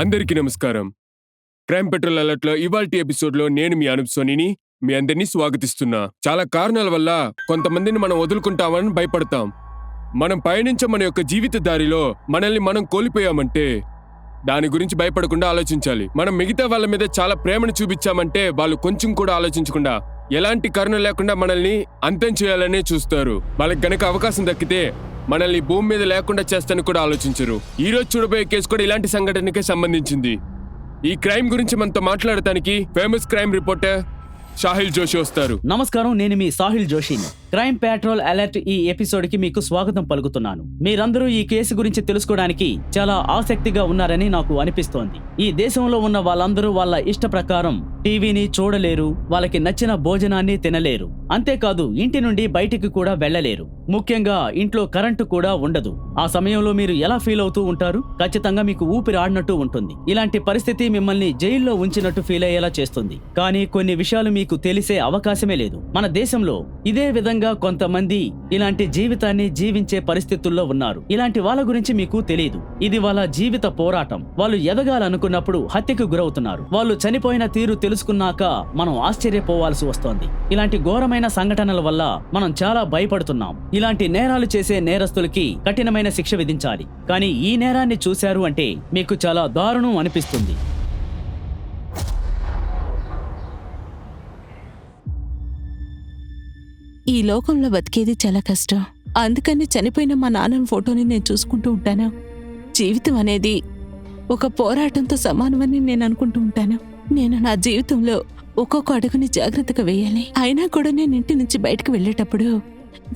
అందరికీ నమస్కారం. Crime patrol alert లో ఇవాల్టి ఎపిసోడ్ లో నేను మీ అనూప్ సోనీని మీ అందరినీ స్వాగతిస్తున్నా. చాలా కారణాల వల్ల కొంతమందిని మనం వదులుకుంటామని భయపడతాం. మనం పయనించే మన యొక్క జీవిత దారిలో మనల్ని మనం కోల్పోయామంటే దాని గురించి భయపడకుండా ఆలోచించాలి. మనం మిగతా వాళ్ళ మీద చాలా ప్రేమను చూపించామంటే వాళ్ళు కొంచెం కూడా ఆలోచించకుండా ఎలాంటి కరుణ లేకుండా మనల్ని అంతం చేయాలనే చూస్తారు. వాళ్ళకి గనక అవకాశం దక్కితే మనల్ని భూమి మీద లేకుండా చేస్తాను కూడా ఆలోచించరు. ఈ రోజు చూడబోయే కేసు కూడా ఇలాంటి సంఘటనకే సంబంధించింది. ఈ క్రైమ్ గురించి మనతో మాట్లాడటానికి famous crime reporter Sahil Joshi వస్తారు. నమస్కారం, నేను మీ సాహిల్ జోషిని. క్రైమ్ పెట్రోల్ అలర్ట్ ఈ ఎపిసోడ్ కి మీకు స్వాగతం పలుకుతున్నాను. మీరందరూ ఈ కేసు గురించి తెలుసుకోవడానికి చాలా ఆసక్తిగా ఉన్నారని నాకు అనిపిస్తోంది. ఈ దేశంలో ఉన్న వాళ్ళందరూ వాళ్ళ ఇష్ట ప్రకారం టీవీని చూడలేరు, వాళ్ళకి నచ్చిన భోజనాన్ని తినలేరు. అంతేకాదు ఇంటి నుండి బయటికి కూడా వెళ్లలేరు. ముఖ్యంగా ఇంట్లో కరెంటు కూడా ఉండదు. ఆ సమయంలో మీరు ఎలా ఫీల్ అవుతూ ఉంటారు? ఖచ్చితంగా మీకు ఊపిరి ఆడినట్టు ఉంటుంది. ఇలాంటి పరిస్థితి మిమ్మల్ని జైల్లో ఉంచినట్టు ఫీల్ అయ్యేలా చేస్తుంది. కానీ కొన్ని విషయాలు మీకు తెలిసే అవకాశమే లేదు. మన దేశంలో ఇదే విధంగా కొంతమంది ఇలాంటి జీవితాన్ని జీవించే పరిస్థితుల్లో ఉన్నారు. ఇలాంటి వాళ్ళ గురించి మీకు తెలియదు. ఇది వాళ్ళ జీవిత పోరాటం. వాళ్ళు ఎదగాలనుకున్నప్పుడు హత్యకు గురవుతున్నారు. వాళ్ళు చనిపోయిన తీరు తెలుసుకున్నాక మనం ఆశ్చర్యపోవాల్సి వస్తోంది. ఇలాంటి ఘోరమైన సంఘటనల వల్ల మనం చాలా భయపడుతున్నాం. ఇలాంటి నేరాలు చేసే నేరస్తులకి కఠినమైన శిక్ష విధించాలి. కానీ ఈ నేరాన్ని చూశారు అంటే మీకు చాలా దారుణం అనిపిస్తుంది. ఈ లోకంలో బతికేది చాలా కష్టం. అందుకని చనిపోయిన మా నాన్న ఫోటోని నేను చూసుకుంటూ ఉంటాను. జీవితం అనేది ఒక పోరాటంతో సమానమని నేను అనుకుంటూ ఉంటాను. నేను నా జీవితంలో ఒక్కొక్క అడుగుని జాగ్రత్తగా వేయాలి. అయినా కూడా నేను ఇంటి నుంచి బయటకు వెళ్ళేటప్పుడు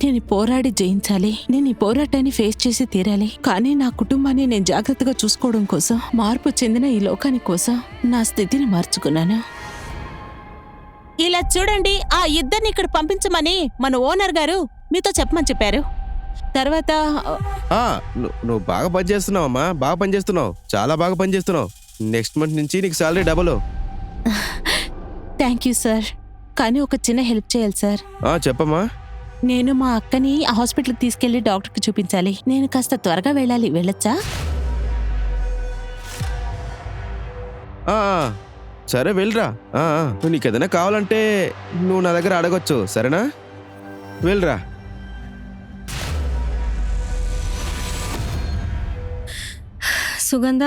నేను పోరాడి జయించాలి. నేను ఈ పోరాటాన్ని ఫేస్ చేసి తీరాలి. కానీ నా కుటుంబాన్ని నేను జాగ్రత్తగా చూసుకోవడం కోసం, మార్పు చెందిన ఈ లోకాని కోసం నా స్థితిని మార్చుకున్నాను. ఇలా చూడండి, ఆ ఇద్దరిని ఇక్కడ పంపించమని మన ఓనర్ గారు మీతో చెప్పమని చెప్పారు. తర్వాత నువ్వు బాగా పనిచేస్తున్నావమ్మా, బాగా పనిచేస్తున్నావు, చాలా బాగా పనిచేస్తున్నావు. నెక్స్ట్ మంత్ నుంచి నీకు salary double. Thank you sir. కానీ ఒక చిన్న హెల్ప్ చేయాలి సార్. చెప్పమ్మా. నేను మా అక్కని హాస్పిటల్కి తీసుకెళ్లి డాక్టర్కి చూపించాలి. నేను కాస్త త్వరగా వెళ్ళాలి. వెళ్ళొచ్చా? సరే వెళ్ళరా. నీకు ఏదైనా కావాలంటే నువ్వు నా దగ్గర అడగొచ్చు, సరేనా? వెళ్ళరా. సుగంధ,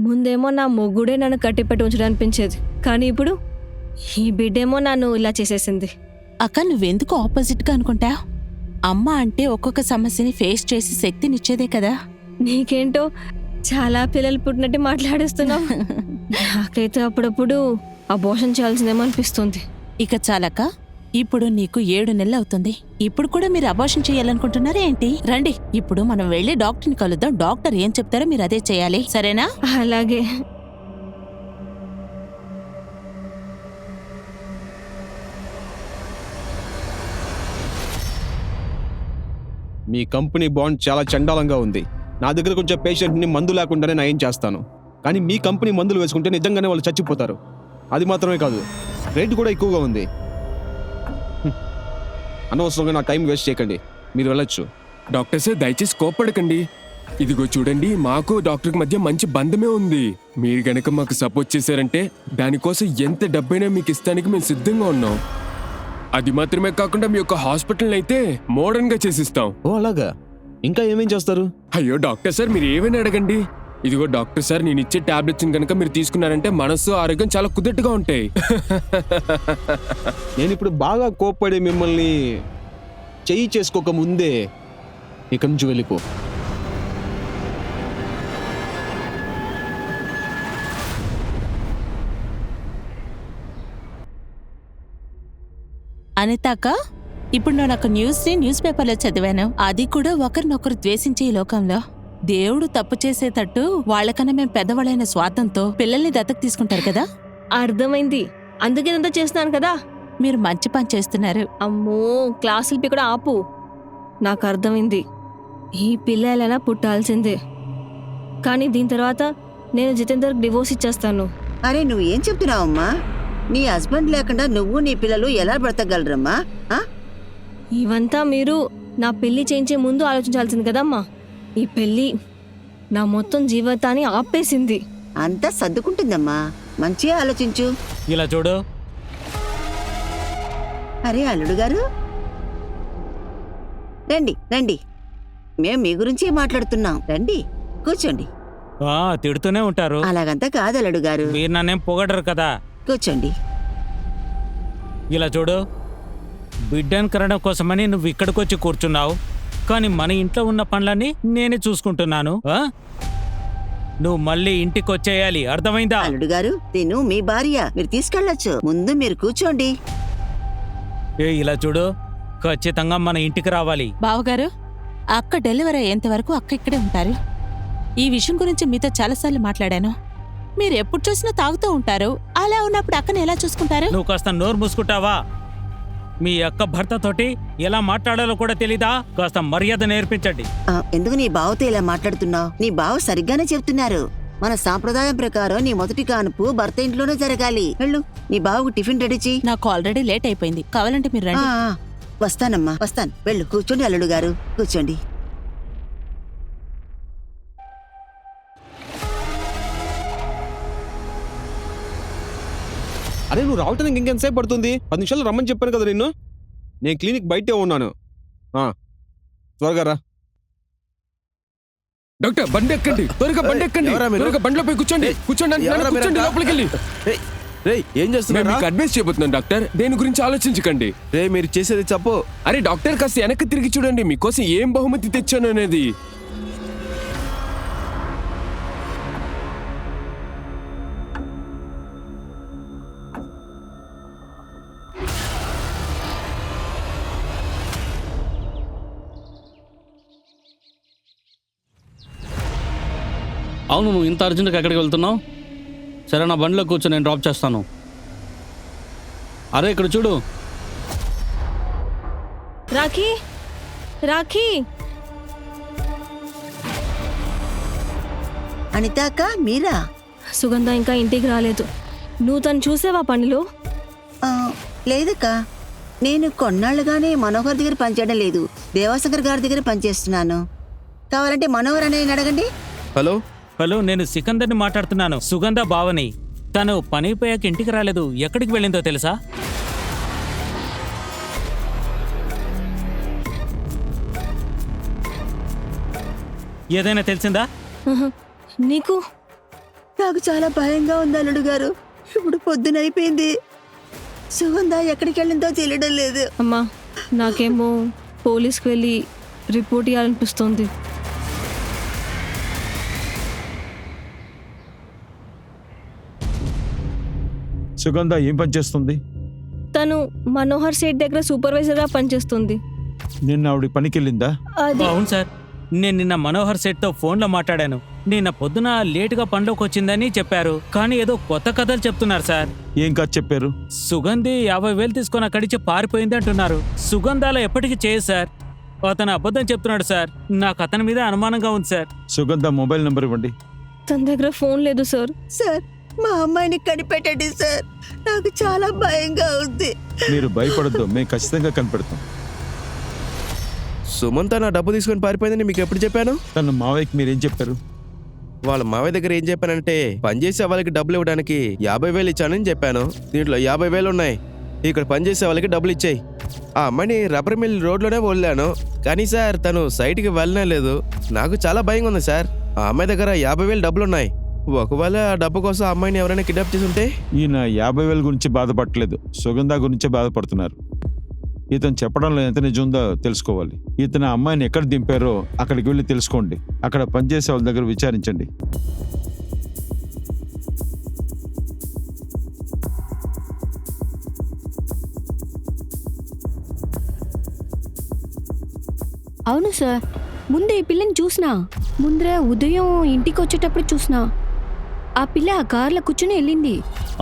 ముందేమో నా మొగ్గుడే నన్ను కట్టిపెట్టి ఉంచడనిపించేది, కానీ ఇప్పుడు ఈ బిడ్డేమో నన్ను ఇలా చేసేసింది. అక్క, నువ్వెందుకు ఆపోజిట్గా అనుకుంటా? అమ్మ అంటే ఒక్కొక్క సమస్యని ఫేస్ చేసి శక్తినిచ్చేదే కదా. నీకేంటో చాలా పిల్లలు పుట్టినట్టు మాట్లాడేస్తున్నావు. నాకైతే అప్పుడప్పుడు అబోర్షన్ చేయాల్సిందేమో అనిపిస్తుంది. ఇక చాలక్క, ఇప్పుడు నీకు 7 నెలలు అవుతుంది. ఇప్పుడు కూడా మీరు అబార్షన్ చేయాలనుకుంటున్నారా ఏంటి? రండి, ఇప్పుడు మనం వెళ్ళి డాక్టర్ని కలుద్దాం. డాక్టర్ ఏం చెప్తారో మీరు అదే చేయాలి, సరేనా? అలాగే. మీ కంపెనీ బాండ్ చాలా చండాలంగా ఉంది. నా దగ్గర కొంచెం పేషెంట్ని మందు లేకుండానే నయం చేస్తాను, కానీ మీ కంపెనీ మందులు వేసుకుంటే నిజంగానే వాళ్ళు చచ్చిపోతారు. అది మాత్రమే కాదు, రేటు కూడా ఎక్కువగా ఉంది. అనవసరంగా నా టైం వేస్ట్ చేయకండి, మీరు వెళ్ళొచ్చు. డాక్టర్ సార్, దయచేసి కోప్పడకండి. ఇదిగో చూడండి, మాకు డాక్టర్కి మధ్య మంచి బంధమే ఉంది. మీరు గనక మాకు సపోర్ట్ చేశారంటే దానికోసం ఎంత డబ్బైనా మీకు ఇస్తానికి మేము సిద్ధంగా ఉన్నాం. అది మాత్రమే కాకుండా మీ యొక్క హాస్పిటల్ అయితే మోడర్న్ గా చేసిస్తాం. ఓ అలాగా? ఇంకా ఏమేం చేస్తారు? అయ్యో డాక్టర్ సార్, మీరు ఏమైనా అడగండి. ఇదిగో డాక్టర్ సార్, నేను ఇచ్చే టాబ్లెట్స్ కనుక మీరు తీసుకున్నారంటే మనసు ఆరోగ్యం చాలా కుదుటగా ఉంటాయి. నేను ఇప్పుడు బాగా కోప్పడి మిమ్మల్ని చెయ్యి చేసుకోక ముందే ఇక్కడి నుంచి వెళ్ళిపో. అనితాక, ఇప్పుడు నేను ఒక న్యూస్ పేపర్లో చదివాను. అది కూడా ఒకరినొకరు ద్వేషించే ఈ లోకంలో దేవుడు తప్పు చేసేటట్టు వాళ్ళకన్నా మేము పెద్దవాళ్ళైన స్వార్థంతో పిల్లల్ని దత్తకు తీసుకుంటారు కదా. అర్థమైంది, అందుకే ఇదంతా చేస్తున్నాను కదా. మీరు మంచి పని చేస్తున్నారు. అమ్మో, క్లాసులు కూడా ఆపు. నాకు అర్థమైంది, ఈ పిల్లలైనా పుట్టాల్సిందే. కానీ దీని తర్వాత నేను జితేందర్కి డివోర్స్ ఇచ్చేస్తాను. అరే, నువ్వేం చెప్తున్నావమ్మా? నీ హస్బెండ్ లేకుండా నువ్వు నీ పిల్లలు ఎలా బ్రతకగలరమ్మా? ఇవంతా మీరు నా పెళ్లి చేయించే ముందు ఆలోచించాల్సింది కదమ్మా. ఈ పెళ్లి నా మొత్తం జీవితాన్ని ఆపేసింది. అంతా సర్దుకుంటుందమ్మా. మంచిగా ఆలోచించు. ఇలా చూడు, అరే అల్లుడు గారు, రండి రండి. మేం మీ గురించే మాట్లాడుతున్నాం. రండి, కూర్చోండి. తిడుతూనే ఉంటారు. అలాగంతా కాదు అల్లుడు గారు, మీరు నన్నేం పొగడరు కదా. కూర్చోండి. ఇలా చూడు, బిడ్డను కనడం కోసమని నువ్వు ఇక్కడికి వచ్చి కూర్చున్నావు, కానీ మన ఇంట్లో ఉన్న పనులన్నీ నేనే చూసుకుంటున్నాను. నువ్వు మళ్ళీ ఇంటికి వచ్చేయాలి, అర్థమైందా? అల్లుడు గారు, తిను మీ భార్య, మీరు తీసుకెళ్ళొచ్చు. ముందు మీరు కూర్చోండి. ఇలా చూడు, ఖచ్చితంగా మన ఇంటికి రావాలి. బావగారు, అక్క డెలివరీ అయ్యేంత వరకు అక్క ఇక్కడే ఉంటారు. ఈ విషయం గురించి మీతో చాలాసార్లు మాట్లాడాను. మీరు ఎప్పుడు చూసినా తాగుతూ ఉంటారు. అలా ఉన్నప్పుడు అక్కని ఎలా చూసుకుంటారు? నువ్వు కాస్త నోరు మూసుకుంటావా? మీ అక్క భర్తతోటి ఎలా మాట్లాడాలో కూడా తెలీదా? కాస్త మర్యాద నేర్పించండి. ఎందుకు నీ బావతో ఇలా మాట్లాడుతున్నావు? నీ బావ సరిగ్గానే చెప్తున్నారు. మన సాంప్రదాయం ప్రకారం నీ మొదటి కానుపు భర్త ఇంట్లోనే జరగాలి. వెళ్ళు, నీ బావకు టిఫిన్ రెడీ చెయ్యి. నాకు ఆల్రెడీ లేట్ అయిపోయింది, కావాలంటే మీరు రండి. వస్తానమ్మా, వస్తాను. వెళ్ళు, కూర్చోండి అల్లుడు గారు, కూర్చోండి. అరే నువ్వు రావటానికి ఇంకెంతసేపు పడుతుంది? 10 నిమిషాలు రమ్మని చెప్పాను కదా నిన్ను. నేను క్లినిక్ బయటే ఉన్నాను. త్వరగా రా. డాక్టర్ బండి ఎక్కండి, త్వరగా బండి ఎక్కండి, ఎవరా మీరు? త్వరగా బండిలో పోయి కూర్చోండి. కూర్చోండి అంటున్నాను, ఎవరా మీరు? కూర్చోండి లోపలికి వెళ్ళి. రేయ్ ఏం నేను చేస్తున్నారు? మీకు అడ్వైస్ చేయబోతున్నాను డాక్టర్, దేని గురించి ఆలోచించకండి. రే మీరు చేసేది తప్పు. అరే డాక్టర్, కాస్త వెనక్కి తిరిగి చూడండి, మీకోసం ఏం బహుమతి తెచ్చాను అనేది. అవును, నువ్వు ఇంత అర్జెంట్గా ఎక్కడికి వెళ్తున్నావు? సరే, నా బండిలో కూర్చో, నేను డ్రాప్ చేస్తాను. అరే ఇక్కడ చూడు. రాఖీ, రాఖీ. అనిత అక్క, మీరా? సుగంధ ఇంకా ఇంటికి రాలేదు. నువ్వు తను చూసావా పనిలో? లేదక్క, నేను కొన్నాళ్ళుగానే మనోహర్ దగ్గర పనిచేయడం లేదు, దేవాశంకర్ గారి దగ్గర పనిచేస్తున్నాను. కావాలంటే మనోహర్ అనే అడగండి. హలో హలో, నేను సికందర్ని మాట్లాడుతున్నాను, సుగంధ బావని. తను పని అయిపోయాక ఇంటికి రాలేదు. ఎక్కడికి వెళ్ళిందో తెలుసా? ఏదైనా తెలిసిందా? నీకు? నాకు చాలా భయంగా ఉంది అల్లుడు గారు. ఇప్పుడు పొద్దున అయిపోయింది, సుగంధ ఎక్కడికి వెళ్ళిందో తెలియడం లేదు. అమ్మా, నాకేమో పోలీస్కి వెళ్ళి రిపోర్ట్ ఇవ్వాలనిపిస్తోంది. సుగంధ ఏం పని చేస్తుంది? తను మనోహర్ సేట్ దగ్గర సూపర్వైజర్గా పనిచేస్తుంది. నిన్న ఆవిడ పనికెళ్ళిందా? అది అవును సార్, నేను నిన్న మనోహర్ సెట్తో ఫోన్లో మాట్లాడాను. నిన్న పొద్దున లేటుగా పనిలోకి వచ్చిందని చెప్పారు, కానీ ఏదో కొత్త కథలు చెప్తున్నారు సార్. ఏం కాదు చెప్పారు? సుగంధి 50,000 తీసుకొని అక్కడిచ్చి పారిపోయింది అంటున్నారు. సుగంధాల ఎప్పటికీ చేయదు సార్. అతను అబద్ధం చెప్తున్నాడు సార్. నాకు అతని మీద అనుమానంగా ఉంది సార్. సుగంధ మొబైల్ నెంబర్ ఇవ్వండి. తన దగ్గర ఫోన్ లేదు సార్. సార్, మా అమ్మాయిని కనిపెట్టండి సార్, నాకు చాలా భయంగా ఉంది. మీరు భయపడద్దు, మేము ఖచ్చితంగా కనిపెడతాం. సుమంత నా డబ్బు తీసుకొని పారిపోయిందని మీకు ఎప్పుడు చెప్పాను? తన మావయ్యకి మీరేం చెప్పారు? వాళ్ళ మావయ్య దగ్గర ఏం చెప్పానంటే, పనిచేసే వాళ్ళకి డబ్బులు ఇవ్వడానికి 50,000 ఇచ్చానని చెప్పాను. దీంట్లో 50,000 ఉన్నాయి. ఇక్కడ పనిచేసే వాళ్ళకి డబ్బులు ఇచ్చాయి. ఆ అమ్మాయిని రబ్బర్ మిల్ రోడ్లోనే వదిలాను, కానీ సార్ తను సైట్కి వెళ్ళనే లేదు. నాకు చాలా భయంగా ఉంది సార్. ఆ అమ్మాయి దగ్గర 50,000 డబ్బులు ఉన్నాయి. ఒకవేళ ఆ డబ్బు కోసం ఆ అమ్మాయిని ఎవరైనా కిడ్నాప్ చేసి ఉంటే? ఈయన 50,000 గురించి బాధపడట్లేదు, సుగంధ గురించే బాధపడుతున్నారు. ఇతను చెప్పడంలో ఎంత నిజం ఉందో తెలుసుకోవాలి. ఇతను ఆ అమ్మాయిని ఎక్కడ దింపారో అక్కడికి వెళ్ళి తెలుసుకోండి. అక్కడ పనిచేసే వాళ్ళ దగ్గర విచారించండి. అవును సార్, ముందే ఈ పిల్లని చూసినా. ముందర ఉదయం ఇంటికి వచ్చేటప్పుడు చూసినా. ఆ పిల్ల ఆ కార్లో కూర్చుని వెళ్ళింది.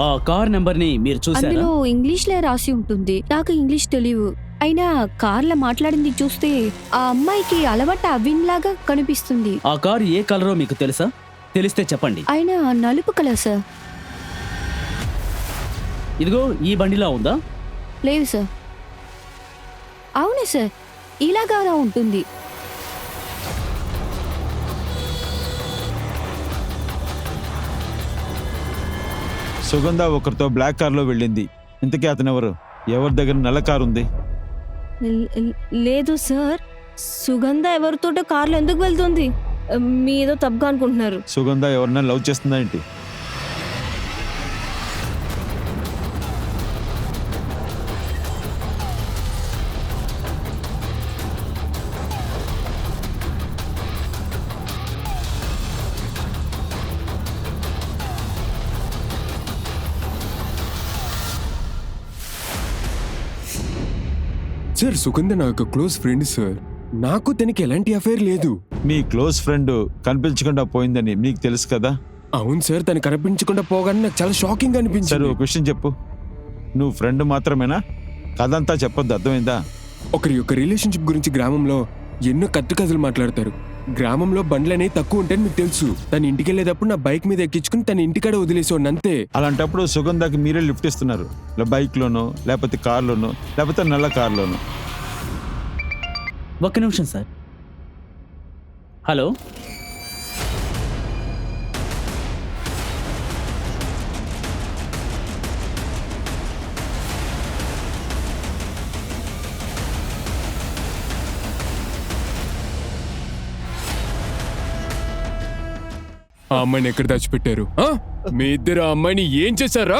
ఆ కార్ నెంబర్ని మీరు చూసారా? అందులో ఇంగ్లీష్లో రాసి ఉంటుంది. నాకు ఇంగ్లీష్ తెలియదు. అయినా కార్లో మాట్లాడింది చూస్తే ఆ అమ్మాయికి అలవాటు అవిన్లాగా కనిపిస్తుంది. ఆ కార్ ఏ కలరో మీకు తెలుసా? తెలిస్తే చెప్పండి. అయినా నలుపు కలర్ సార్. ఇదిగో ఈ బండిలా ఉందా? లేదు సార్. అవును సార్, ఇలాగా ఉంటుంది. సుగంధ ఒకరితో బ్లాక్ కార్లో వెళ్ళింది. ఇంతకీ అతను ఎవరు? ఎవరి దగ్గర నల్ల కారు ఉంది? లేదు సార్, సుగంధ ఎవరితోటో కార్లో ఎందుకు వెళ్తుంది? మీ ఏదో తప్పుగా అనుకుంటున్నారు. సుగంధ ఎవరన్నా లవ్ చేస్తుందా ఏంటి? సార్ సుగంధ నాకు క్లోజ్ ఫ్రెండ్ సార్. నాకు తనకి ఎలాంటి అఫైర్ లేదు. మీ క్లోజ్ ఫ్రెండ్ కనిపించకుండా పోయిందని మీకు తెలుసు కదా? అవును సార్, తను కనిపించకుండా పోగానే నాకు చాలా షాకింగ్ సరే అనిపించింది. ఒక విషయం చెప్పు, నువ్వు ఫ్రెండ్ మాత్రమేనా? కథంతా చెప్పొద్దు, అర్థమైందా? ఒకరి యొక్క రిలేషన్షిప్ గురించి గ్రామంలో ఎన్నో కట్టు కథలు మాట్లాడతారు. గ్రామంలో బండ్లు అనేవి తక్కువ ఉంటాయని మీకు తెలుసు. తన ఇంటికి వెళ్ళేటప్పుడు నా బైక్ మీద ఎక్కించుకుని తన ఇంటికాడ వదిలేసేవాడిని అంతే. అలాంటప్పుడు సుగంధకి మీరే లిఫ్ట్ ఇస్తున్నారు, బైక్లోనో లేకపోతే కార్లోనో లేకపోతే నల్ల కార్లోనో. ఒక్క నిమిషం సార్. హలో, ఆ అమ్మాయిని ఎక్కడ దాచిపెట్టారు? మీ ఇద్దరు ఆ అమ్మాయిని ఏం చేశారా?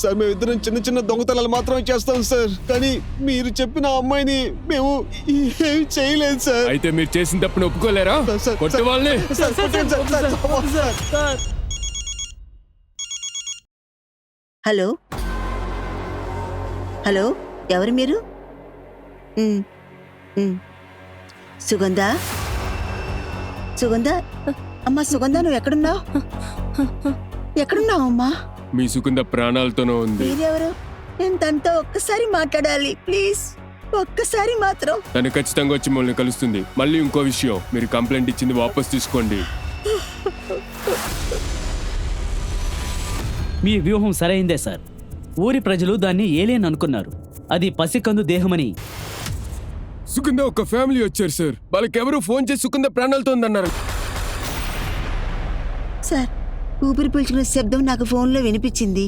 సార్ మేము ఇద్దరం చిన్న చిన్న దొంగతనాలు మాత్రమే చేస్తాం సార్, కానీ మీరు చెప్పిన అమ్మాయిని మేము ఏం చేయలేదు సార్. అయితే మీరు చేసిన తప్పును ఒప్పుకోలేరా? సార్, కొట్టు వాళ్ళని. సార్, కొట్టండి సార్, సార్. హలో హలో, ఎవరు మీరు? సుగంధ, సుగంధ, అమ్మా సుగంధ, నువ్వు ఎక్కడున్నావు? ఎక్కడున్నావు అమ్మా? మీ సుగంధ ప్రాణాలతోనే ఉంది. మీరెవరు? నేను తనతో ఒక్కసారి మాట్లాడాలి ప్లీజ్, ఒక్కసారి మాత్రం. తను ఖచ్చితంగా వచ్చి మిమ్మల్ని కలుస్తుంది. మళ్ళీ ఇంకో విషయం, మీరు కంప్లైంట్ ఇచ్చింది వాపస్ తీసుకోండి. మీ వ్యూహం సరైందే సార్. ఊరి ప్రజలు దాన్ని ఏలియన్ అనుకున్నారు. అది పసికందు దేహమని. సుగంధ ఒక ఫ్యామిలీ వచ్చారు సార్. వాళ్ళకి ఎవరు ఫోన్ చేసి సుగంధ ప్రాణాలతో ఉందన్నారు. సార్, ఊపిరి పీల్చుకునే శబ్దం నాకు ఫోన్లో వినిపించింది.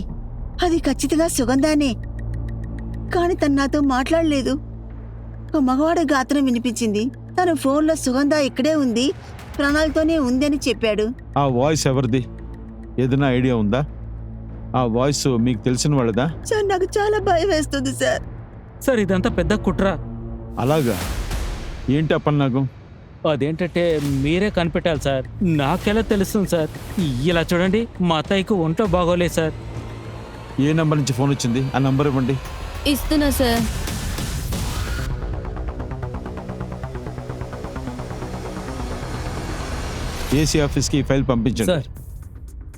అది ఖచ్చితంగా సుగంధానే, కానీ తను నాతో మాట్లాడలేదు. ఒక మగవాడి గాత్రం వినిపించింది. తన ఫోన్లో సుగంధ ఇక్కడే ఉంది, ప్రాణాలతోనే ఉంది అని చెప్పాడు. ఆ వాయిస్ ఎవరిది? ఏదైనా ఐడియా ఉందా? ఆ వాయిస్ మీకు తెలిసిన వాళ్ళదా? సార్, నాకు చాలా భయం వేస్తుంది సార్. సార్ ఇదంతా పెద్ద కుట్ర. అలాగా? ఏంటి అప్పన్నాగం? అదేంటంటే మీరే కనిపెట్టాలి సార్. నాకెలా తెలుస్తుంది సార్? ఇలా చూడండి, మా అత్తయ్యకు ఒంట్లో బాగోలేదు సార్. ఏ నంబర్ నుంచి ఫోన్ వచ్చింది? ఆ నంబర్ ఇవ్వండి. ఇస్తున్నా సార్. ఏసీ ఆఫీస్కి ఫైల్ పంపించండి. సార్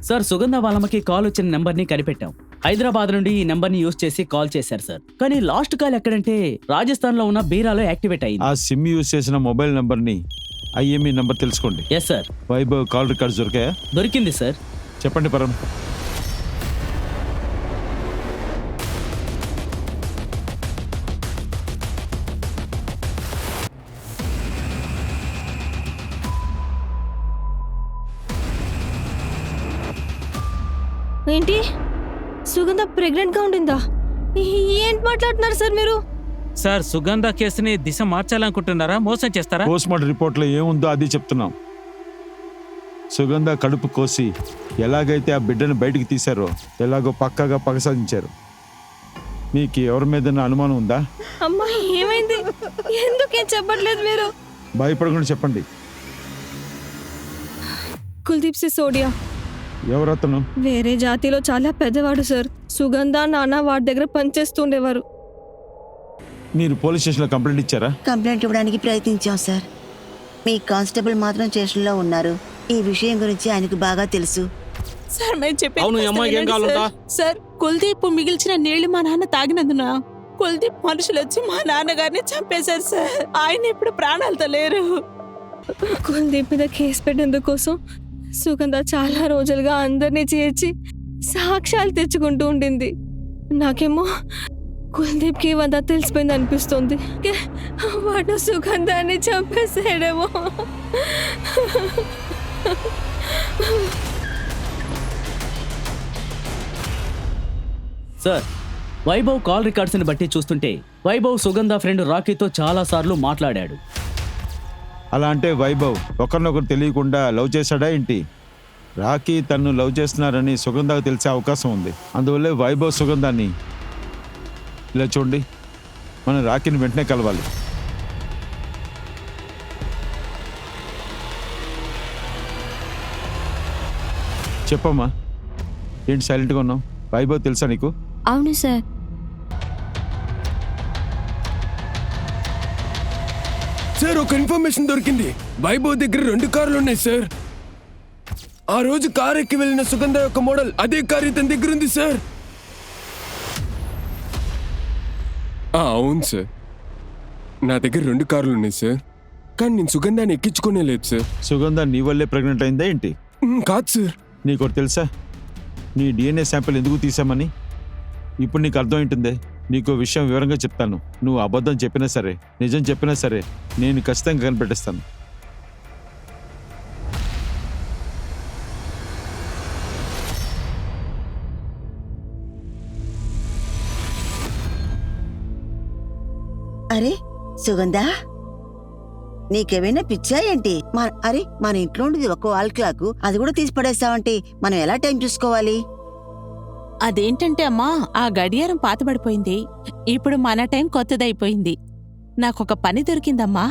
సార్, సుగంధ వాళ్ళమ్మకి కాల్ వచ్చిన నెంబర్ని కనిపెట్టాం. హైదరాబాద్ నుండి ఈ నెంబర్ని యూజ్ చేసి కాల్ చేశారు సార్. కానీ లాస్ట్ కాల్ ఎక్కడంటే రాజస్థాన్లో ఉన్న బీరాలో యాక్టివేట్ అయింది. ఆ సిమ్ యూజ్ చేసిన మొబైల్ నంబర్ని ఐఎంఈ నంబర్ తెలుసుకోండి. Yes sir. Vaibhav call records దొరికాయా? దొరికింది సార్. చెప్పండి పరం. ఏంటి, సుగంధ ప్రెగ్నెంట్ గా ఉండిందా? ఏంటి మాట్లాడుతున్నారు సార్ మీరు? సార్ సుగంధ కేసుని దిశ మార్చాలనుకుంటున్నారా? మోసం చేస్తారా? పోస్ట్ మార్టం రిపోర్ట్లో ఏముందో అది చెప్తున్నాం. సుగంధ కడుపు కోసి ఎలాగైతే ఆ బిడ్డను బయటికి తీశారో ఎలాగో పక్కాగా పగ సాధించారు. మీకు ఎవరి మీద అనుమానం ఉందా? అమ్మా ఏమైంది? ఎందుకేం చెప్పట్లేదు మీరు? భయపడకుండా చెప్పండి. కుల్దీప్ సిసోడియా. ఎవరతను? వేరే జాతిలో చాలా పెద్దవాడు సార్. సుగంధ నాన్న వాడి దగ్గర పనిచేస్తుండేవారు. మీరు పోలీస్ స్టేషన్లో కంప్లైంట్ ఇచ్చారా? కంప్లైంట్ ఇవ్వడానికి ప్రయత్నించాం సార్. మీ కానిస్టేబుల్ మాత్రం స్టేషన్లో ఉన్నారు. ఈ విషయం గురించి ఆయనకు బాగా తెలుసు. సార్, మేము చెప్పేది అవును, కాస్త అమ్మాయికి ఏం వినండి కావాలంట? సార్, కుల్దీప్ మిగిల్చిన నీళ్లు మా నాన్న తాగినందున కుల్దీప్ మనుషులు వచ్చి మా నాన్నగారిని చంపేశారు సార్. ఆయన ఇప్పుడు ప్రాణాలతో లేరు. కుల్దీప్ మీద కేసు పెట్టేందుకోసం సుగంధ చాలా రోజులుగా అందరినీ చేర్చి సాక్ష్యాలు తెచ్చుకుంటూ ఉండింది. నాకేమో కుల్దీప్కి ఇవంతా తెలిసిపోయింది అనిపిస్తుంది. వాడు సుగంధాన్ని చంపేసాడేమో. సార్, వైభవ్ కాల్ రికార్డ్స్ని బట్టి చూస్తుంటే వైభవ్ సుగంధ ఫ్రెండ్ రాకీతో చాలాసార్లు మాట్లాడాడు. అలా అంటే వైభవ్ ఒకరినొకరు తెలియకుండా లవ్ చేశాడా ఏంటి? రాకీ తన్ను లవ్ చేస్తున్నారని సుగంధకు తెలిసే అవకాశం ఉంది. అందువల్లే వైభవ్ సుగంధాన్ని ఇలా చూడండి, మనం రాకీని వెంటనే కలవాలి. చెప్పమ్మా, ఏంటి సైలెంట్గా ఉన్నావు? వైభవ్ తెలుసా నీకు? అవును సార్. సార్, ఒక ఇన్ఫర్మేషన్ దొరికింది. వైభవ్ దగ్గర 2 కార్లు ఉన్నాయి సార్. ఆ రోజు కార్ ఎక్కి వెళ్ళిన సుగంధ యొక్క మోడల్ అదే కార్ ఇతని దగ్గర ఉంది సార్. అవును సార్, నా దగ్గర 2 కార్లు ఉన్నాయి సార్. కానీ నేను సుగంధాన్ని ఎక్కించుకునే లేదు సార్. సుగంధ నీ వల్లే ప్రెగ్నెంట్ అయిందా ఏంటి? కాదు సార్. నీకు తెలుసా నీ డిఎన్ఏ శాంపిల్ ఎందుకు తీసామని? ఇప్పుడు నీకు అర్థం ఏంటుందే. నీకు విషయం వివరంగా చెప్తాను. నువ్వు అబద్ధం చెప్పినా సరే, నిజం చెప్పినా సరే, నేను ఖచ్చితంగా కనిపెట్టేస్తాను. అరే సుగంధ, నీకేమైనా పిచ్చా ఏంటి? అరే మన ఇంట్లో ఉండేది ఒక వాల్ క్లాక్, అది కూడా తీసి పడేస్తావంటే మనం ఎలా టైం చూసుకోవాలి? అదేంటంటే అమ్మా, ఆ గడియారం పాతబడిపోయింది. ఇప్పుడు మన టైం కొత్తదైపోయింది. నాకొక పని దొరికిందమ్మా.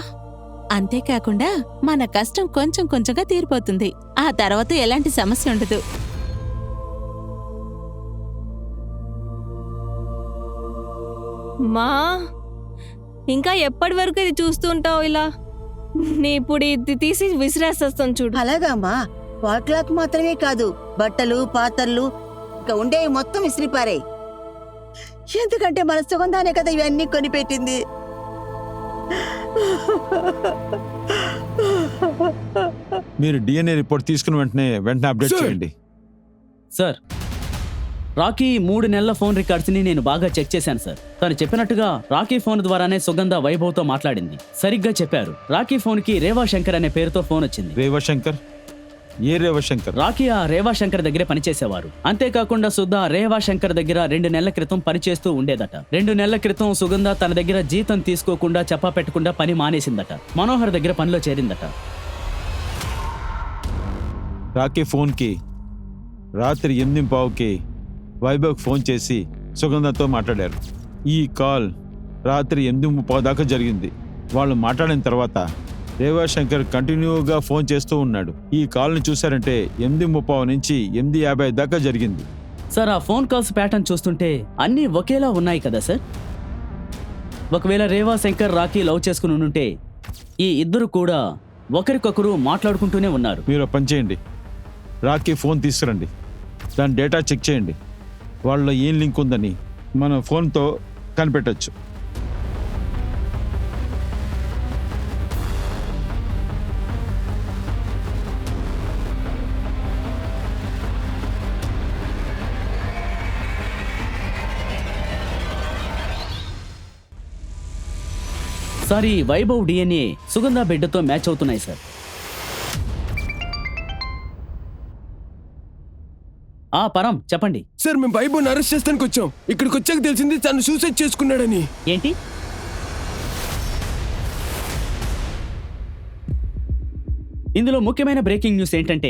అంతేకాకుండా మన కష్టం కొంచెం కొంచెంగా తీరిపోతుంది. ఆ తర్వాత ఎలాంటి సమస్య ఉండదు. మా ఇంకా ఎప్పటి వరకు ఇది చూస్తూ ఉంటావు ఇలా? నీ ఇప్పుడు ఇది తీసి విసిరేస్తాను చూడు. అలాగా అమ్మా, వాల్ క్లాక్ మాత్రమే కాదు, బట్టలు, పాత్రలు, ఇంకా ఉండేవి మొత్తం విసిరిపారాయి. ఎందుకంటే మన సుగంధానే కదా ఇవన్నీ కొనిపెట్టింది. మీరు డిఎన్ఏ రిపోర్ట్ తీసుకున్న వెంటనే అప్డేట్ సార్. చేయండి. సార్, రాకీ 3 నెలల ఫోన్ రికార్డ్స్ని నేను బాగా చెక్ చేశాను సార్. తను చెప్పినట్టుగా రాకీ ఫోన్ ద్వారానే సుగంధ వైభవ్తో మాట్లాడింది. సరిగ్గా చెప్పారు. రాకీ ఫోన్కి రేవా శంకర్ అనే పేరుతో ఫోన్ వచ్చింది. రేవా శంకర్? ఏ రేవా శంకర్? రాకీ ఆ రేవా శంకర్ దగ్గరే పనిచేసేవారు. అంతేకాకుండా సుధా రేవా శంకర్ దగ్గర 2 నెలల క్రితం పనిచేస్తూ ఉండేదట. 2 నెలల క్రితం సుగంధ తన దగ్గర జీతం తీసుకోకుండా చెప్పా పెట్టకుండా పని మానేసిందట. మనోహర్ దగ్గర పనిలో చేరిందట. రాకీ ఫోన్కి రాత్రి 8:15కి వైభవ్కి ఫోన్ చేసి సుగంధతో మాట్లాడారు. ఈ కాల్ రాత్రి 8:30 దాకా జరిగింది. వాళ్ళు మాట్లాడిన తర్వాత రేవా శంకర్ కంటిన్యూగా ఫోన్ చేస్తూ ఉన్నాడు. ఈ కాల్ని చూశారంటే 8:30 నుంచి 8:50 దాకా జరిగింది. సార్, ఆ ఫోన్ కాల్స్ ప్యాటర్న్ చూస్తుంటే అన్నీ ఒకేలా ఉన్నాయి కదా సార్? ఒకవేళ రేవా శంకర్ రాకీ లవ్ చేసుకుని ఉంటే ఈ ఇద్దరు కూడా ఒకరికొకరు మాట్లాడుకుంటూనే ఉన్నారు. మీరు ఒక పని చేయండి, రాకీ ఫోన్ తీసుకురండి, దాని డేటా చెక్ చేయండి. వాళ్ళలో ఏం లింక్ ఉందని మన ఫోన్తో కనిపెట్టచ్చు. సార్, ఈ వైభవ్ డిఎన్ఏ సుగంధ బిడ్డతో మ్యాచ్ అవుతున్నాయి సార్. పరం చెప్పండి సార్, మేము వైభవ్ని అరెస్ట్ చేస్తానికి వచ్చాం. ఇక్కడికి వచ్చాక తెలిసింది తను సూసైడ్ చేసుకున్నాడని. ఏంటి? ఇందులో ముఖ్యమైన బ్రేకింగ్ న్యూస్ ఏంటంటే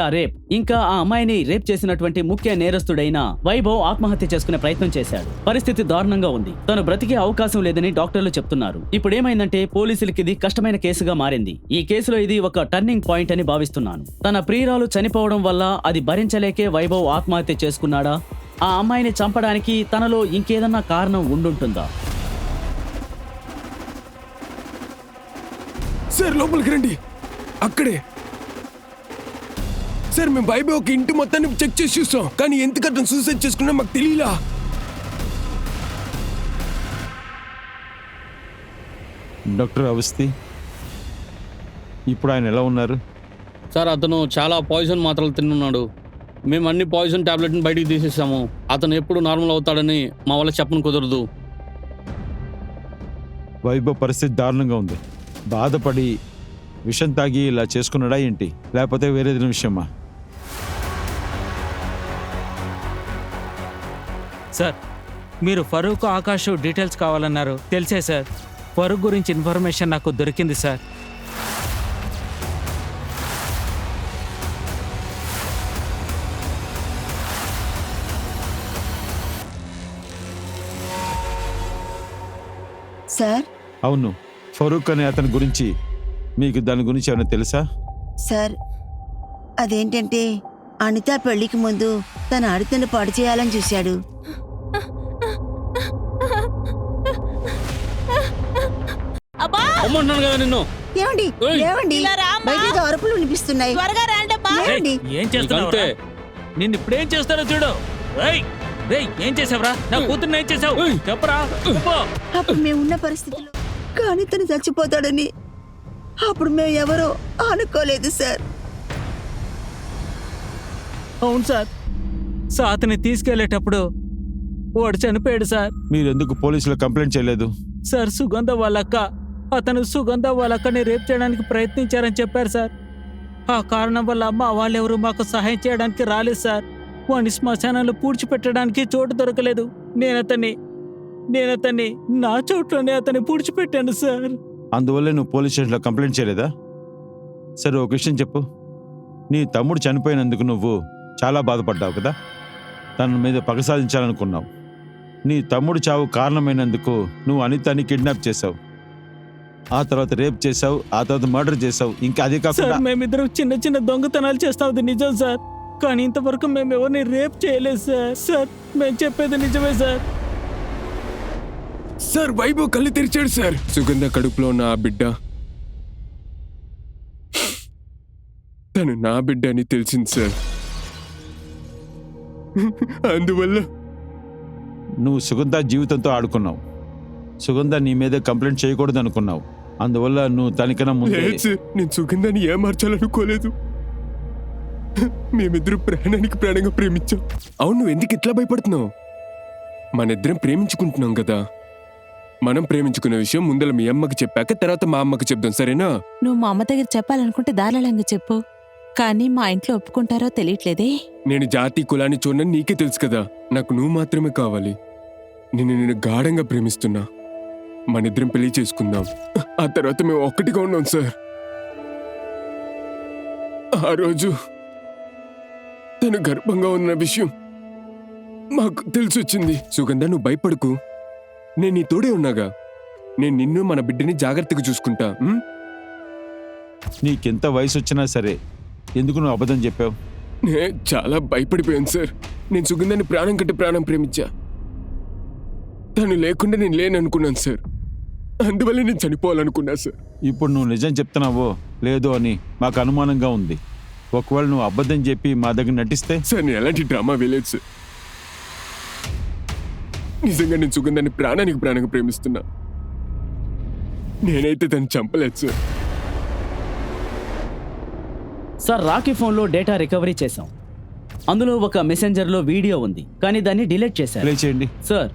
ఆ రేప్ ఇంకా ఆ అమ్మాయిని రేప్ చేసినటువంటి ముఖ్య నేరస్తుడైన వైభవ్ ఆత్మహత్య చేసుకునే ప్రయత్నం చేశాడు. పరిస్థితి దారుణంగా ఉంది. తను బ్రతికే అవకాశం లేదని డాక్టర్లు చెప్తున్నారు. ఇప్పుడు ఏమైందంటే పోలీసులకి ఇది కష్టమైన కేసుగా మారింది. ఈ కేసులో ఇది ఒక టర్నింగ్ పాయింట్ అని భావిస్తున్నాను. తన ప్రియురాలు చనిపోవడం వల్ల అది భరించలేకే వైభవ్ ఆత్మహత్య చేసుకున్నాడా? ఆ అమ్మాయిని చంపడానికి తనలో ఇంకేదన్నా కారణం ఉండుంటుందా? సార్, లోపలికి రండి. అక్కడే సార్, మేము వైభవ్ ఒక ఇంటి మొత్తాన్ని చెక్ చేసి చూస్తాం, కానీ ఎందుకు అతను సూసైడ్ చేసుకున్నా మాకు తెలియలా. డాక్టర్ అవస్థి, ఇప్పుడు ఆయన ఎలా ఉన్నారు? సార్, అతను చాలా పాయిజన్ మాత్రలు తిన్నాడు. మేము అన్ని పాయిజన్ టాబ్లెట్ని బయటికి తీసేసాము. అతను ఎప్పుడు నార్మల్ అవుతాడని మా వల్ల చెప్పను కుదరదు. వైభవ్ పరిస్థితి దారుణంగా ఉంది. బాధపడి విషం తాగి ఇలా చేసుకున్నాడా ఏంటి, లేకపోతే వేరేదిన విషయమా? సార్ మీరు ఫరూక్ ఆకాష్ డీటెయిల్స్ కావాలన్నారు. తెలిసే సార్, ఫరూక్ గురించి ఇన్ఫర్మేషన్ నాకు దొరికింది సార్. సార్ అవును, ఫరూక్ అనే అతని గురించి మీకు దాని గురించి ఏమైనా తెలుసా? సార్ అదేంటంటే అనిత పెళ్లికి ముందు తన అడితను పాడు చేయాలని చూశాడు. అమ్మంటున్నాను కదా నిన్ను. ఏమండి ఏయ్! ఏమండి బయట ఏదో అరుపులు వినిపిస్తున్నాయి. ఏమండి? ఏం చేస్తున్నావు? అంతే. నిన్ను ఇప్పుడేం చేస్తారో చూడు. రేయ్ రేయ్, ఏం చేసావురా? నా కూతుర్ని ఏం చేసావు? చెప్పరా చెప్పు. అప్పుడు మేము ఉన్న పరిస్థితిలో కానీ తను చచ్చిపోతాడని అప్పుడు మేము ఎవరో అనుకోలేదు సార్. అవును సార్, సాతని తీసుకెళ్లేటప్పుడు వాడు చనిపోయాడు సార్. మీరు ఎందుకు పోలీసులు కంప్లైంట్ చేయలేదు? సార్ సుగంధ వాళ్ళక్క, అతను సుగంధ వాళ్ళక్కని రేప్ చేయడానికి ప్రయత్నించారని చెప్పారు సార్. ఆ కారణం వల్ల మా వాళ్ళెవరూ మాకు సహాయం చేయడానికి రాలేదు సార్. వాడిని శ్మశానంలో పూడ్చిపెట్టడానికి చోటు దొరకలేదు. నేనతన్ని నా చోట్లోనే అతన్ని పూడ్చిపెట్టాను సార్. అందువల్ల నువ్వు పోలీస్ స్టేషన్లో కంప్లైంట్ చేయలేదా? సరే, ఒక విషయం చెప్పు. నీ తమ్ముడు చనిపోయినందుకు నువ్వు చాలా బాధపడ్డావు కదా. తన మీద పగ సాధించాలనుకున్నావు. నీ తమ్ముడు చావు కారణమైనందుకు నువ్వు అనితని కిడ్నాప్ చేశావు, ఆ తర్వాత రేప్ చేశావు, ఆ తర్వాత మర్డర్ చేశావు. ఇంకా అదే సార్ కాకుండా మేమిద్దరం చిన్న చిన్న దొంగతనాలు చేస్తాం, నిజం సార్. కానీ ఇంతవరకు మేము ఎవరిని రేప్ చేయలేదు సార్. సార్ మేము చెప్పేది నిజమే సార్. సార్ వైభవ్ కళ్ళు తెరిచాడు సార్. సుగంధ కడుపులో ఉన్న ఆ బిడ్డ తను నా బిడ్డ అని తెలిసింది సార్. అందువల్ల నువ్వు సుగంధ జీవితంతో ఆడుకున్నావు. సుగంధ నీ మీద కంప్లైంట్ చేయకూడదు అనుకున్నావు. అందువల్ల నువ్వు తనకన్నా ముందే లేదు సార్, నేను సుగంధాన్ని ఏమార్చాలనుకోలేదు. మేమిద్దరు ప్రాణానికి ప్రాణంగా ప్రేమించాం. అవును, నువ్వు ఎందుకు ఇట్లా భయపడుతున్నావు? మనిద్దరం ప్రేమించుకుంటున్నాం కదా. మనం ప్రేమించుకునే విషయం ముందర మీ అమ్మకి చెప్పాక తర్వాత మా అమ్మకి చెప్దాం, సరేనా? నువ్వు మా అమ్మ దగ్గర చెప్పాలనుకుంటే దారాళంగా చెప్పు, కానీ మా ఇంట్లో ఒప్పుకుంటారో తెలియట్లేదే. నేను జాతి కులాన్ని చూడని నీకే తెలుసు కదా. నాకు నువ్వు మాత్రమే కావాలి. నేను గాఢంగా ప్రేమిస్తున్నా. మనిద్దరం పెళ్లి చేసుకుందాం. ఆ తర్వాత మేము ఒక్కటిగా ఉన్నాం సార్. ఆ రోజు తను గర్భంగా ఉన్న విషయం మాకు తెలిసొచ్చింది. సుగంధ, నువ్వు భయపడకు. నేను నీ తోడే ఉన్నాగా. నేను నిన్ను మన బిడ్డని జాగ్రత్తగా చూసుకుంటా. నీకెంత వయసు వచ్చినా సరే ఎందుకు నువ్వు అబద్ధం చెప్పావు? నేను చాలా భయపడిపోయాను సార్. నేను సుగంధాన్ని ప్రాణం కంటే ప్రాణం ప్రేమించా. తను లేకుండా నేను లేననుకున్నాను సార్. అందువల్ల నేను చనిపోవాలనుకున్నా సార్. ఇప్పుడు నువ్వు నిజం చెప్తున్నావో లేదో అని మాకు అనుమానంగా ఉంది. ఒకవేళ నువ్వు అబద్ధం చెప్పి మా దగ్గర నటిస్తే? సార్ నేను ఎలాంటి డ్రామా వేయలేదు సార్. నిజంగా నేను సుగంధాన్ని ప్రాణానికి ప్రాణంగా ప్రేమిస్తున్నా. నేనైతే తను చంపలేదు సార్. సార్ రాకీ ఫోన్లో డేటా రికవరీ చేశాం. అందులో ఒక మెసెంజర్లో వీడియో ఉంది, కానీ దాన్ని డిలీట్ చేశారు. ప్లే చేయండి సార్.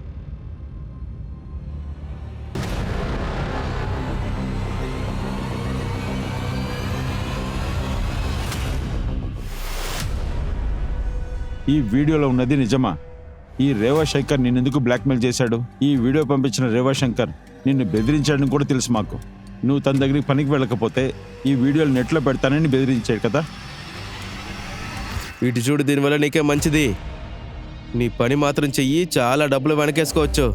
ఈ వీడియోలో ఉన్నది నిజమా? ఈ రేవా శంకర్ నిన్నెందుకు బ్లాక్మెయిల్ చేశాడు? ఈ వీడియో పంపించిన రేవా శంకర్ నిన్ను బెదిరించాడని కూడా తెలుసు మాకు. నువ్వు తన దగ్గరికి పనికి వెళ్ళకపోతే ఈ వీడియోలు నెట్లో పెడతానని బెదిరించాడు కదా. ఇటు చూడు, దీనివల్ల నీకే మంచిది. నీ పని మాత్రం చెయ్యి, చాలా డబ్బులు వెనకేసుకోవచ్చు.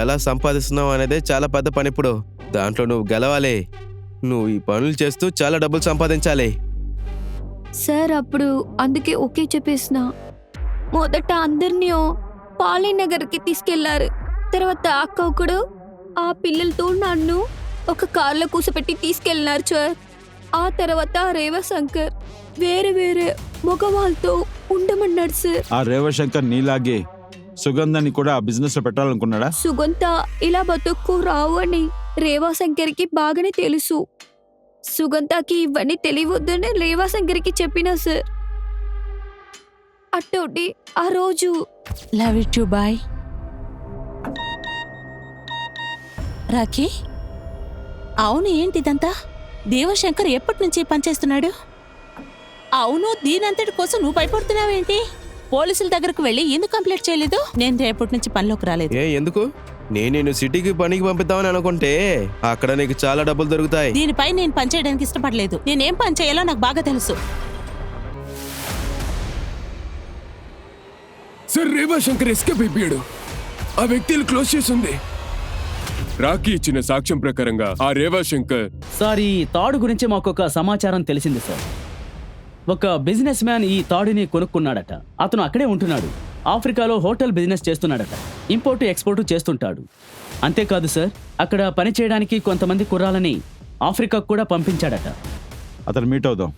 ఎలా సంపాదిస్తున్నావు అనేదే చాలా పెద్ద పని. ఇప్పుడు దాంట్లో నువ్వు గెలవాలి. నువ్వు ఈ పనులు చేస్తూ చాలా డబ్బులు సంపాదించాలి. సార్ అప్పుడు అందుకే ఓకే చెప్పేసిన. మొదట అందరినీ పాలీనగర్కి తీసుకెళ్లారు. తర్వాత అక్క ఒకడు ఆ పిల్లలతో నన్ను ఒక కార్లో కూసపెట్టి తీసుకెళ్ళినారు సార్. ఆ తర్వాత రేవశంకర్ వేరే వేరే మగవాళ్ళతో ఉండమన్నాడు సార్. ఆ రేవా శంకర్ నీలాగే సుగంధాన్ని కూడా ఆ బిజినెస్ లో పెట్టాలనుకున్నాడా? సుగంధ ఇలా బతుక్కు రావు అని రేవాశంకర్కి బాగానే తెలుసు. సుగంధకి ఇవన్నీ తెలియవద్దని రేవాశంకర్కి చెప్పినా సార్. అట్టోటి ఆ రోజు love it you boy. Rakhi, అవును ఏంటిదంతా? దేవశంకర్ ఎప్పటి నుంచి పనిచేస్తున్నాడు? అవును, దీనంతటి కోసం నువ్వు భయపడుతున్నావేంటి? పోలీసుల దగ్గరకు వెళ్ళి ఎందుకు కంప్లైంట్ చేయలేదు? నేను రేపటి నుంచి పనిలోకి రాలేదు. ఎందుకు? నేను సిటీకి పనికి పంపిద్దామని అనుకుంటే అక్కడ నీకు చాలా డబ్బులు దొరుకుతాయి. దీనిపై నేను పని చేయడానికి ఇష్టపడలేదు. నేనేం పని చేయాలో నాకు బాగా తెలుసు. సార్, రేవా శంకర్ ఎస్కేప్ అయిపోయాడు. ఆ వ్యక్తిని క్లోజ్ చేసింది. రాకీ ఇచ్చిన సాక్ష్యం ప్రకారంగా ఆ రేవా శంకర్ సార్, ఈ తాడు గురించి మాకు ఒక సమాచారం తెలిసింది సార్. ఒక బిజినెస్ మ్యాన్ ఈ తాడుని కొనుక్కున్నాడట. అతను అక్కడే ఉంటున్నాడు. ఆఫ్రికాలో హోటల్ బిజినెస్ చేస్తున్నాడట. ఇంపోర్ట్ ఎక్స్పోర్ట్ చేస్తుంటాడు. అంతేకాదు సార్, అక్కడ పని చేయడానికి కొంతమంది కుర్రాలని ఆఫ్రికాకు కూడా పంపించాడట. అతను మీట్ అవుదాం.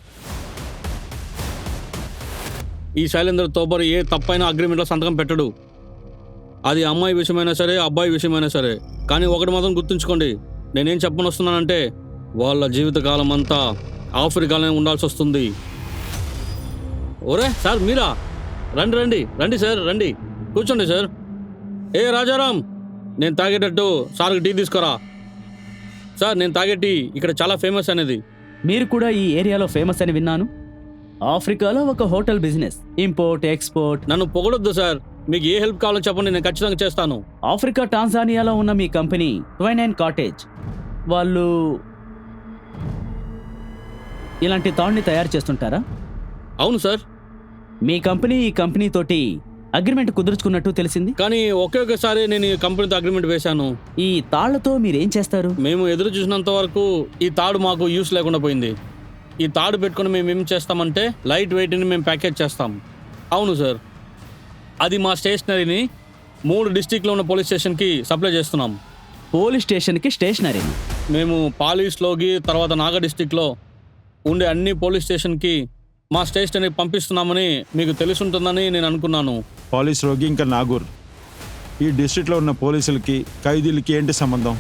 ఈ శైలేంద్ర తోబర్ ఏ తప్పైన అగ్రిమెంట్లో సంతకం పెట్టడు. అది అమ్మాయి విషయమైనా సరే, అబ్బాయి విషయమైనా సరే. కానీ ఒకటి మాత్రం గుర్తుంచుకోండి, నేనేం చెప్పని వస్తున్నానంటే వాళ్ళ జీవితకాలం అంతా ఆఫ్రికాలోనే ఉండాల్సి వస్తుంది. ఒరే సార్, మీరా? రండి రండి రండి సార్, రండి కూర్చోండి సార్. ఏ రాజారాం, నేను తాగేటట్టు సార్కి టీ తీసుకురా. సార్, నేను తాగే టీ ఇక్కడ చాలా ఫేమస్ అనేది. మీరు కూడా ఈ ఏరియాలో ఫేమస్ అని విన్నాను. ఆఫ్రికాలో ఒక హోటల్ బిజినెస్, ఇంపోర్ట్ ఎక్స్పోర్ట్. నన్ను పొగడొద్దు సార్. మీకు ఏ హెల్ప్ కావాలో చెప్పండి, నేను ఖచ్చితంగా చేస్తాను. ఆఫ్రికా టాంజానియాలో ఉన్న మీ కంపెనీ ట్వైన్ కాటేజ్ వాళ్ళు ఇలాంటి తాడుని తయారు చేస్తుంటారా? అవును సార్. మీ కంపెనీ ఈ కంపెనీ తోటి అగ్రిమెంట్ కుదుర్చుకున్నట్టు తెలిసింది. కానీ ఒకేసారి నేను ఈ కంపెనీతో అగ్రిమెంట్ వేశాను. ఈ తాళ్లతో మీరేం చేస్తారు? మేము ఎదురు చూసినంత వరకు ఈ తాడు మాకు యూస్ లేకుండా పోయింది. ఈ తాడు పెట్టుకుని మేము ఏం చేస్తామంటే లైట్ వెయిట్ని మేము ప్యాకేజ్ చేస్తాం. అవును సార్. అది మా స్టేషనరీని 3 డిస్టిక్లో ఉన్న పోలీస్ స్టేషన్కి సప్లై చేస్తున్నాం. పోలీస్ స్టేషన్కి స్టేషనరీ? మేము పాలీస్లోకి తర్వాత నాగా డిస్టిక్లో ఉండే అన్ని పోలీస్ స్టేషన్కి మా స్టేషనరీ పంపిస్తున్నామని మీకు తెలుసుంటుందని నేను అనుకున్నాను. పోలీస్ రోగి ఇంకా నాగూర్, ఈ డిస్ట్రిక్ట్లో ఉన్న పోలీసులకి ఖైదీలకి ఏంటి సంబంధం?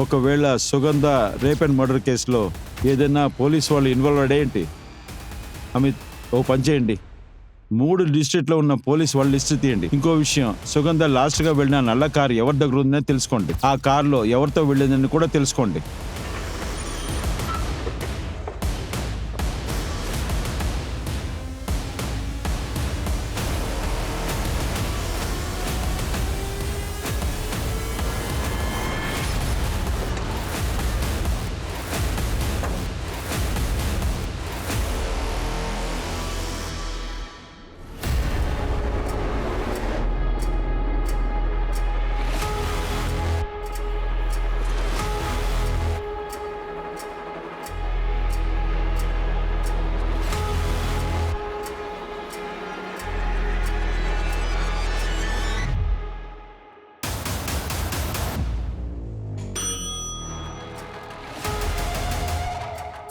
ఒకవేళ సుగంధ రేప్ అండ్ మర్డర్ కేసులో ఏదైనా పోలీస్ వాళ్ళు ఇన్వాల్వ్ అయ్యే ఏంటి? అమిత్, ఓ పని చేయండి, 3 డిస్ట్రిక్ట్లో ఉన్న పోలీస్ వాళ్ళ లిస్ట్ తీయండి. ఇంకో విషయం, సుగంధ లాస్ట్గా వెళ్ళిన నల్ల కారు ఎవరి దగ్గర ఉందని తెలుసుకోండి. ఆ కారులో ఎవరితో వెళ్ళిందని కూడా తెలుసుకోండి.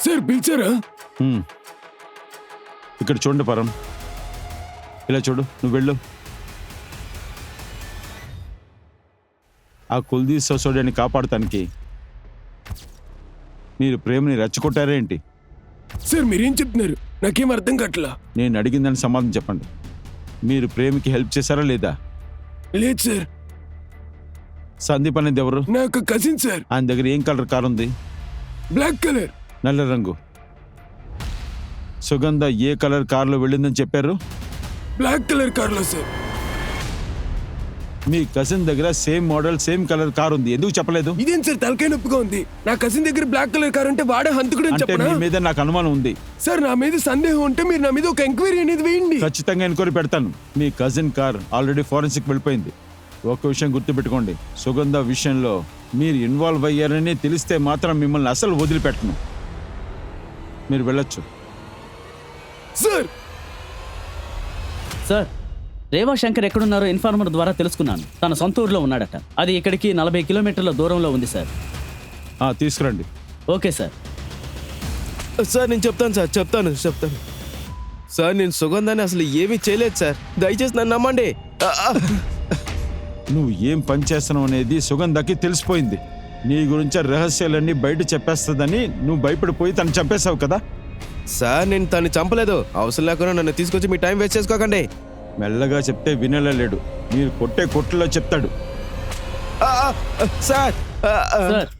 సార్, పిలిచారా? ఇక్కడ చూడండి పరం, ఇలా చూడు, నువ్వు వెళ్ళు. ఆ కుల్దీప్ సోసోడియాని కాపాడటానికి మీరు ప్రేమని రెచ్చగొట్టారేంటి? సార్, మీరేం చెప్తున్నారు? నాకేం అర్థం కావట్లా. నేను అడిగిందని సమాధానం చెప్పండి. మీరు ప్రేమకి హెల్ప్ చేశారా లేదా? లేదు సార్. సందీప్ అనేది ఎవరు? నా యొక్క కజిన్ సార్. ఆయన దగ్గర ఏం కలర్ కారు ఉంది? Black colour. నల్ల రంగు. సుగంధ ఏ కలర్ కారులో వెళ్ళిందని చెప్పారు? బ్లాక్ కలర్ కార్లో సార్. మీ కజిన్ దగ్గర same model same colour car ఉంది, ఎందుకు చెప్పలేదు? ఇదేం సార్ తలకాయ నొప్పిగా ఉంది. నా కజిన్ దగ్గర బ్లాక్ కలర్ కార్ అంటే వాడే హంతకుడు అని అంటే చెప్పనా? మీ మీద నాకు అనుమానం ఉంది. సార్, నా మీద సందేహం ఉంటే మీరు నా మీద ఒక ఎంక్వైరీ అనేది వేయండి. ఖచ్చితంగా ఎంక్వైరీ పెడతాను. మీ కజిన్ కార్ ఆల్రెడీ ఫోరెన్సిక్ వెళ్ళిపోయింది. ఒక విషయం గుర్తుపెట్టుకోండి, సుగంధ విషయంలో మీరు ఇన్వాల్వ్ అయ్యారని తెలిస్తే మాత్రం మిమ్మల్ని అసలు వదిలిపెట్టను. మీరు వెళ్ళొచ్చు. సార్, సార్, రేవా శంకర్ ఎక్కడున్నారో ఇన్ఫార్మర్ ద్వారా తెలుసుకున్నాను. తన సొంత ఊర్లో ఉన్నాడట. అది ఇక్కడికి 40 కిలోమీటర్ల దూరంలో ఉంది సార్. తీసుకురండి. Okay sir. సార్, నేను చెప్తాను సార్, చెప్తాను. సార్, నేను సుగంధాన్ని అసలు ఏమీ చేయలేదు సార్, దయచేసి నన్ను నమ్మండి. నువ్వు ఏం పని చేస్తున్నావు అనేది సుగంధకి తెలిసిపోయింది. నీ గురించి రహస్యాలన్నీ బయట చెప్పేస్తుందని నువ్వు భయపడిపోయి తను చంపేశావు కదా. సార్, నేను తను చంపలేదు. అవసరం లేకుండా నన్ను తీసుకొచ్చి మీ టైం వేస్ట్ చేసుకోకండి. మెల్లగా చెప్తే వినేలా లేడు. మీరు కొట్టే కొట్టులో చెప్తాడు. సార్, సార్,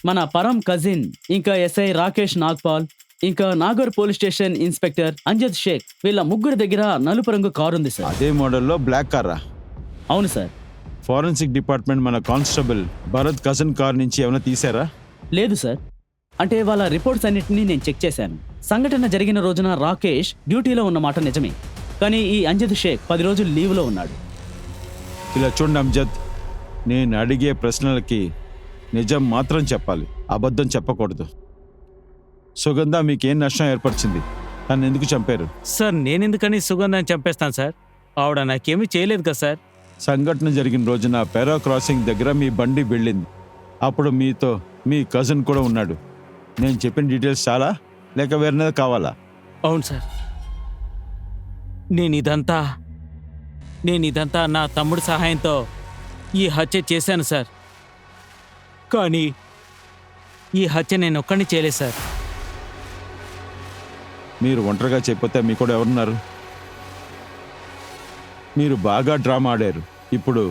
మన పరం కజిన్ ఇంకా ఎస్ఐ రాకేష్ నాగ్పాల్ ఇంకా Nagar police station inspector Amjad Sheikh వీళ్ళ ముగ్గురు దగ్గర నలుపు రంగు కారు ఉంది సార్. అదే మోడల్లో బ్లాక్ కారా? అవును సార్. ఫారెన్సిక్ డిపార్ట్మెంట్ మన కానిస్టేబుల్ భరత్ కజన్ కార్ నుంచి ఏమైనా తీసారా? లేదు సార్. అంటే వాళ్ళ రిపోర్ట్స్ అన్నిటినీ నేను చెక్ చేశాను. సంఘటన జరిగిన రోజున రాకేష్ డ్యూటీలో ఉన్నమాట నిజమే, కానీ ఈ అంజద్ షేక్ 10 రోజులు లీవ్లో ఉన్నాడు. ఇలా చూడండి అంజద్, నేను అడిగే ప్రశ్నలకి నిజం మాత్రం చెప్పాలి, అబద్ధం చెప్పకూడదు. సుగంధ మీకేం నష్టం ఏర్పరిచింది? తను ఎందుకు చంపారు? సార్ నేనెందుకని సుగంధాన్ని చంపేస్తాను సార్? ఆవిడ నాకేమీ చేయలేదు కదా సార్. సంఘటన జరిగిన రోజున పెరో క్రాసింగ్ దగ్గర మీ బండి వెళ్ళింది. అప్పుడు మీతో మీ కజిన్ కూడా ఉన్నాడు. నేను చెప్పిన డీటెయిల్స్ చాలా లేక వేరేది కావాలా? అవును సార్. నేను ఇదంతా నా తమ్ముడి సహాయంతో ఈ హత్య చేశాను సార్. కానీ ఈ హత్య నేను ఒక్కడిని చేయలేదు సార్. మీరు ఒంటరిగా చెప్పితే మీ కూడా ఎవరున్నారు? మీరు బాగా డ్రామా ఆడారు. ఇప్పుడు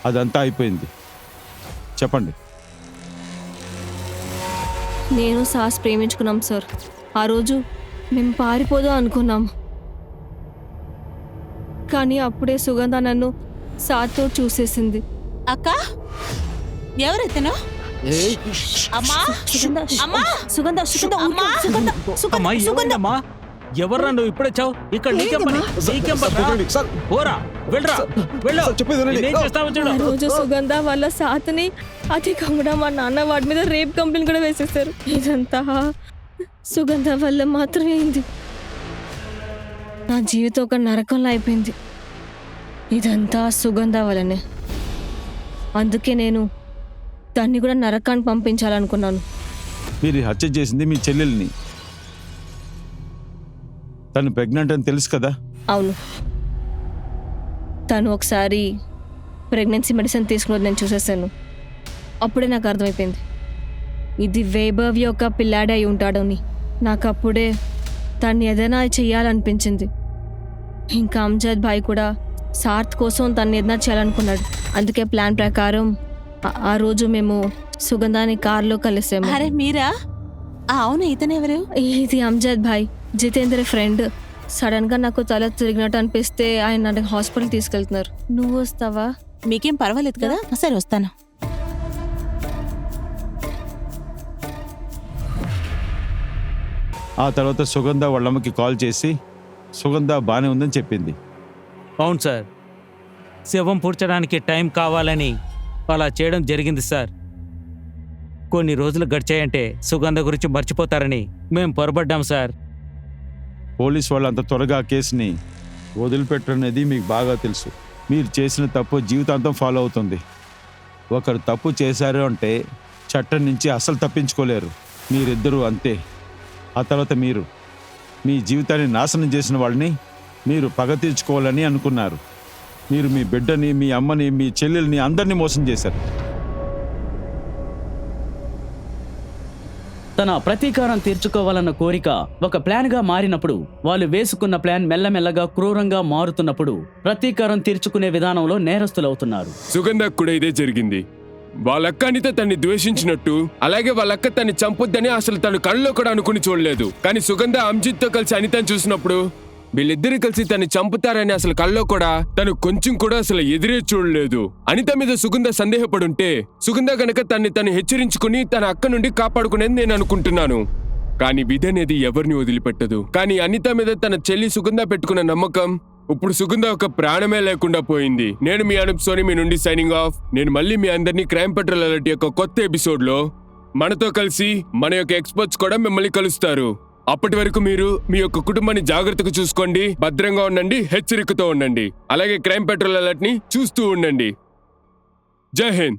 అదంతా అయిపోయింది. చెప్పండి. నేను సాస్ ప్రేమించుకున్నాం సార్. ఆ రోజు మేము పారిపోదాం అనుకున్నాం, కానీ అప్పుడే సుగంధ నన్ను సాత్తో చూసేసింది. అక్క, ఎవరెత్తను? అమ్మా, అమ్మా, సుగంధ, సుగంధ, అమ్మా ఏమైందమ్మా? ఎవర్రా నువ్వు ఇప్పుడే చావు? ఇక్కడ నీకేం పని? నీకేం పని? పోరా, వెళ్ళరా, వెళ్ళు. నేనేం చేస్తావో చూడు. ఆ రోజు సుగంధ వాళ్ళ సాత్ని అతి కాకుండా మా నాన్న వాడి మీద రేప్ కంప్లైంట్ కూడా వేసేస్తారు. ఇదంతా సుగంధ వల్ల మాత్రమే అయింది. నా జీవితం ఒక నరకంలో అయిపోయింది. ఇదంతా సుగంధ వల్లనే. అందుకే నేను దాన్ని కూడా నరకాన్ని పంపించాలనుకున్నాను. మీరు ఈ హత్య చేసింది మీ చెల్లెల్ని. తను ప్రెగ్నెంట్ అని తెలుసు కదా? అవును, తను ఒకసారి ప్రెగ్నెన్సీ మెడిసిన్ తీసుకున్నది నేను చూసేసాను. అప్పుడే నాకు అర్థమైపోయింది ఇది వైభవ్ యొక్క పిల్లాడే అయి ఉంటాడని. నాకు అప్పుడే తను ఏదైనా చెయ్యాలనిపించింది. ఇంకా అంజద్ భాయ్ కూడా సార్థ్ కోసం తను ఏదైనా చేయాలనుకున్నాడు. అందుకే ప్లాన్ ప్రకారం ఆ రోజు మేము సుగంధాని కార్లో కలిసాము. అరే మీరా? అవును, ఇతనెవరు? ఇది అంజద్ భాయ్, జితేంద్ర ఫ్రెండ్. సడన్ గా నాకు తల తిరిగినట్టు అనిపిస్తే ఆయన నన్ను హాస్పిటల్ తీసుకెళ్తున్నారు. నువ్వు వస్తావా? మీకేం పర్వాలేదు కదా? సరే, వస్తాను. ఆ తర్వాత సుగంధ వాళ్ళమ్మకి కాల్ చేసి సుగంధ బాగానే ఉందని చెప్పింది. అవును సార్, శవం పూడ్చడానికి టైం కావాలని అలా చేయడం జరిగింది సార్. కొన్ని రోజులు గడిచాయంటే సుగంధ గురించి మర్చిపోతారని మేము పొరపడ్డాం సార్. పోలీస్ వాళ్ళు అంత త్వరగా ఆ కేసుని వదిలిపెట్టనేది మీకు బాగా తెలుసు. మీరు చేసిన తప్పు జీవితాంతం ఫాలో అవుతుంది. ఒకరు తప్పు చేశారు అంటే చట్టం నుంచి అసలు తప్పించుకోలేరు. మీరిద్దరూ అంతే. ఆ తర్వాత మీరు మీ జీవితాన్ని నాశనం చేసిన వాళ్ళని మీరు పగ తీర్చుకోవాలని అనుకున్నారు. మీరు మీ బిడ్డని, మీ అమ్మని, మీ చెల్లెల్ని అందరినీ మోసం చేశారు. తన ప్రతీకారం తీర్చుకోవాలన్న కోరిక ఒక ప్లాన్ గా మారినప్పుడు, వాళ్ళు వేసుకున్న ప్లాన్ మెల్లమెల్లగా క్రూరంగా మారుతున్నప్పుడు ప్రతీకారం తీర్చుకునే విధానంలో నేరస్తులవుతున్నారు. సుగంధకు కూడా ఇదే జరిగింది. వాళ్ళక్క అనిత తన్ని ద్వేషించినట్టు, అలాగే వాళ్ళక్క తన్ని చంపొద్దని అసలు తను కళ్ళలో కూడా అనుకుని చూడలేదు. కానీ సుగంధ అంజిత్తో కలిసి అనితని చూసినప్పుడు వీళ్ళిద్దరు కలిసి తన్ని చంపుతారని అసలు కళ్ళలో కూడా తను కొంచెం కూడా అసలు ఎదురే చూడలేదు. అనిత మీద సుగంధ సందేహపడుంటే సుగంధ గనక తను హెచ్చరించుకుని తన అక్క నుండి కాపాడుకునేది నేను అనుకుంటున్నాను. కానీ విధి అనేది ఎవరిని వదిలిపెట్టదు. కానీ అనిత మీద తన చెల్లి సుగంధ పెట్టుకున్న నమ్మకం ఇప్పుడు సుగంధ ఒక ప్రాణమే లేకుండా పోయింది. నేను మీ అనూప్ సోని, మీ నుండి సైనింగ్ ఆఫ్. నేను మళ్ళీ మీ అందరినీ క్రైమ్ పెట్రోల్ అలర్ట్ యొక్క కొత్త ఎపిసోడ్ లో మనతో కలిసి మన యొక్క ఎక్స్పర్ట్స్ కూడా మిమ్మల్ని కలుస్తారు. అప్పటి వరకు మీరు మీ యొక్క కుటుంబాన్ని జాగ్రత్తగా చూసుకోండి, భద్రంగా ఉండండి, హెచ్చరికతో ఉండండి. అలాగే క్రైమ్ పెట్రోల్ అలర్ట్ ని చూస్తూ ఉండండి. జై హింద్.